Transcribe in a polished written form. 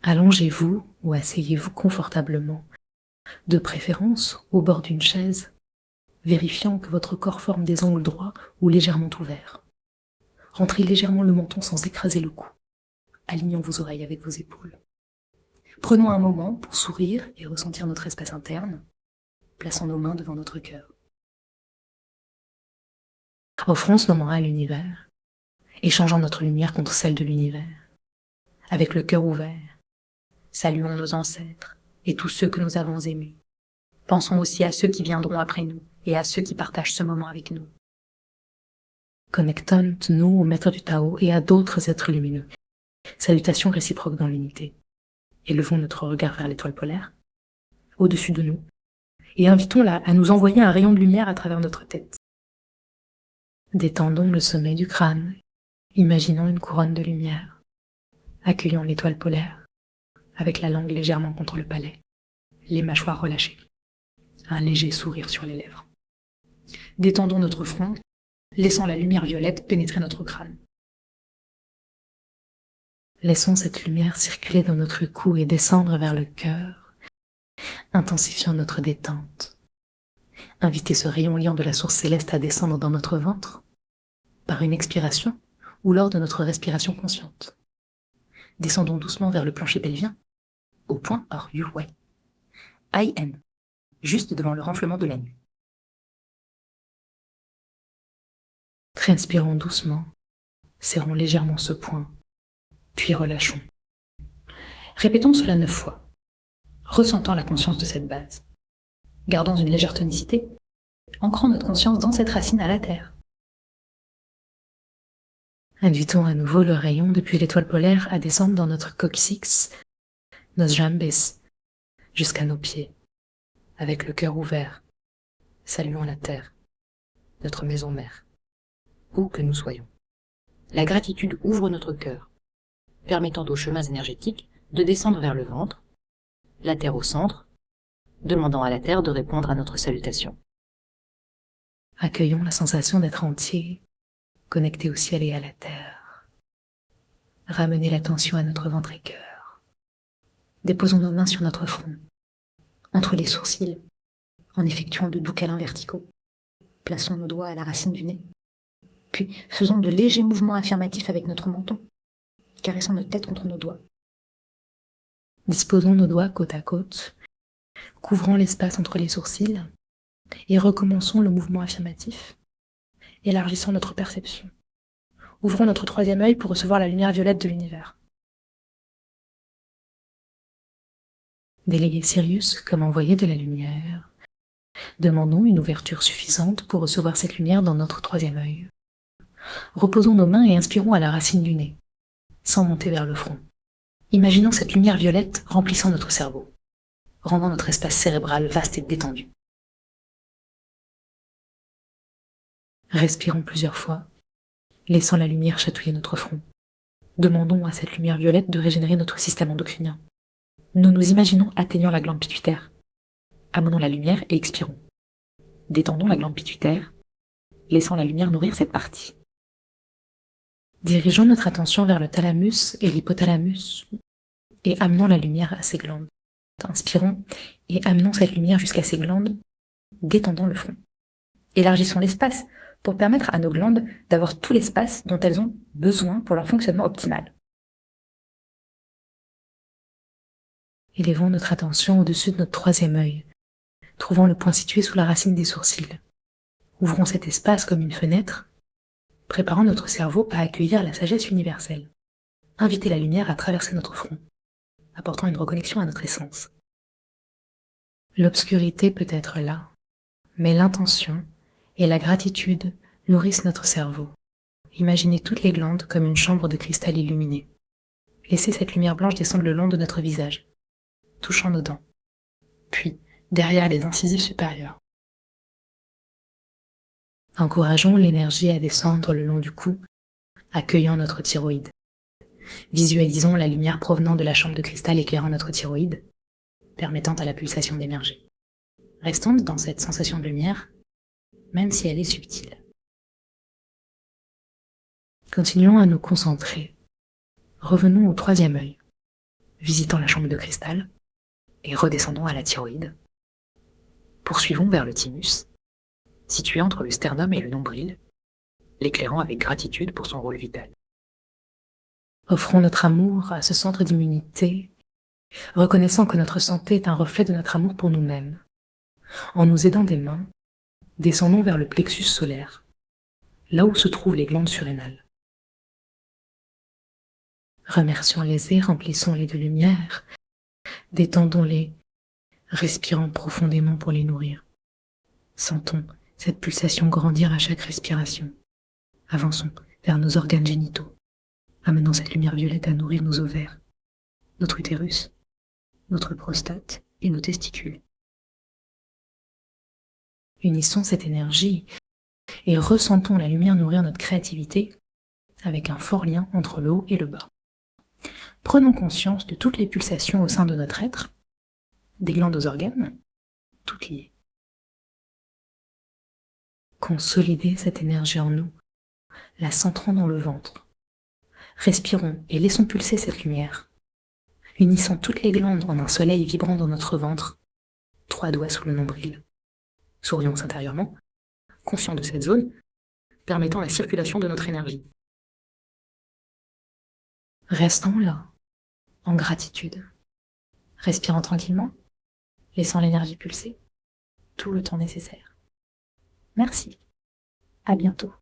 Allongez-vous ou asseyez-vous confortablement, de préférence au bord d'une chaise, vérifiant que votre corps forme des angles droits ou légèrement ouverts. Rentrez légèrement le menton sans écraser le cou. Alignons vos oreilles avec vos épaules. Prenons un moment pour sourire et ressentir notre espace interne, plaçant nos mains devant notre cœur. Offrons ce moment à l'univers, échangeant notre lumière contre celle de l'univers. Avec le cœur ouvert, saluons nos ancêtres et tous ceux que nous avons aimés. Pensons aussi à ceux qui viendront après nous et à ceux qui partagent ce moment avec nous. Connectons-nous au maître du Tao et à d'autres êtres lumineux. Salutations réciproques dans l'unité. Élevons notre regard vers l'étoile polaire, au-dessus de nous, et invitons-la à nous envoyer un rayon de lumière à travers notre tête. Détendons le sommet du crâne, imaginons une couronne de lumière. Accueillons l'étoile polaire, avec la langue légèrement contre le palais, les mâchoires relâchées, un léger sourire sur les lèvres. Détendons notre front, laissant la lumière violette pénétrer notre crâne. Laissons cette lumière circuler dans notre cou et descendre vers le cœur, intensifiant notre détente. Invitez ce rayon liant de la source céleste à descendre dans notre ventre, par une expiration ou lors de notre respiration consciente. Descendons doucement vers le plancher pelvien, au point hors Yu-Wei. I-N, juste devant le renflement de la nuque. Respirons doucement, serrons légèrement ce point, puis relâchons. Répétons cela 9 fois, ressentant la conscience de cette base. Gardons une légère tonicité, ancrant notre conscience dans cette racine à la terre. Invitons à nouveau le rayon depuis l'étoile polaire à descendre dans notre coccyx, nos jambes, jusqu'à nos pieds, avec le cœur ouvert. Saluons la terre, notre maison mère, où que nous soyons. La gratitude ouvre notre cœur, permettant aux chemins énergétiques de descendre vers le ventre, la terre au centre, demandant à la terre de répondre à notre salutation. Accueillons la sensation d'être entier, connecté au ciel et à la terre. Ramenez l'attention à notre ventre et cœur. Déposons nos mains sur notre front, entre les sourcils, en effectuant de doux câlins verticaux. Plaçons nos doigts à la racine du nez. Puis faisons de légers mouvements affirmatifs avec notre menton, caressant notre tête contre nos doigts. Disposons nos doigts côte à côte, couvrant l'espace entre les sourcils, et recommençons le mouvement affirmatif, élargissant notre perception. Ouvrons notre troisième œil pour recevoir la lumière violette de l'univers. Déléguez Sirius comme envoyé de la lumière. Demandons une ouverture suffisante pour recevoir cette lumière dans notre troisième œil. Reposons nos mains et inspirons à la racine du nez, sans monter vers le front. Imaginons cette lumière violette remplissant notre cerveau, rendant notre espace cérébral vaste et détendu. Respirons plusieurs fois, laissant la lumière chatouiller notre front. Demandons à cette lumière violette de régénérer notre système endocrinien. Nous nous imaginons atteignant la glande pituitaire. Amenons la lumière et expirons. Détendons la glande pituitaire, laissant la lumière nourrir cette partie. Dirigeons notre attention vers le thalamus et l'hypothalamus et amenons la lumière à ces glandes. Inspirons et amenons cette lumière jusqu'à ces glandes, détendant le front. Élargissons l'espace pour permettre à nos glandes d'avoir tout l'espace dont elles ont besoin pour leur fonctionnement optimal. Élevons notre attention au-dessus de notre troisième œil, trouvant le point situé sous la racine des sourcils. Ouvrons cet espace comme une fenêtre, préparant notre cerveau à accueillir la sagesse universelle. Invitez la lumière à traverser notre front, apportant une reconnexion à notre essence. L'obscurité peut être là, mais l'intention et la gratitude nourrissent notre cerveau. Imaginez toutes les glandes comme une chambre de cristal illuminée. Laissez cette lumière blanche descendre le long de notre visage, touchant nos dents, puis derrière les incisives supérieures. Encourageons l'énergie à descendre le long du cou, accueillant notre thyroïde. Visualisons la lumière provenant de la chambre de cristal éclairant notre thyroïde, permettant à la pulsation d'émerger. Restons dans cette sensation de lumière, même si elle est subtile. Continuons à nous concentrer. Revenons au troisième œil. visitant la chambre de cristal et redescendons à la thyroïde. Poursuivons vers le thymus, situé entre le sternum et le nombril, l'éclairant avec gratitude pour son rôle vital. Offrons notre amour à ce centre d'immunité, reconnaissant que notre santé est un reflet de notre amour pour nous-mêmes. En nous aidant des mains, descendons vers le plexus solaire, là où se trouvent les glandes surrénales. Remercions-les et remplissons-les de lumière, détendons-les, respirons profondément pour les nourrir. Sentons cette pulsation grandir à chaque respiration. Avançons vers nos organes génitaux, amenant cette lumière violette à nourrir nos ovaires, notre utérus, notre prostate et nos testicules. Unissons cette énergie et ressentons la lumière nourrir notre créativité avec un fort lien entre le haut et le bas. Prenons conscience de toutes les pulsations au sein de notre être, des glandes aux organes, toutes liées. Consolidez cette énergie en nous, la centrant dans le ventre. Respirons et laissons pulser cette lumière. Unissons toutes les glandes en un soleil vibrant dans notre ventre, 3 doigts sous le nombril. Sourions intérieurement, conscients de cette zone, permettant la circulation de notre énergie. Restons là, en gratitude, respirant tranquillement, laissant l'énergie pulser, tout le temps nécessaire. Merci. À bientôt.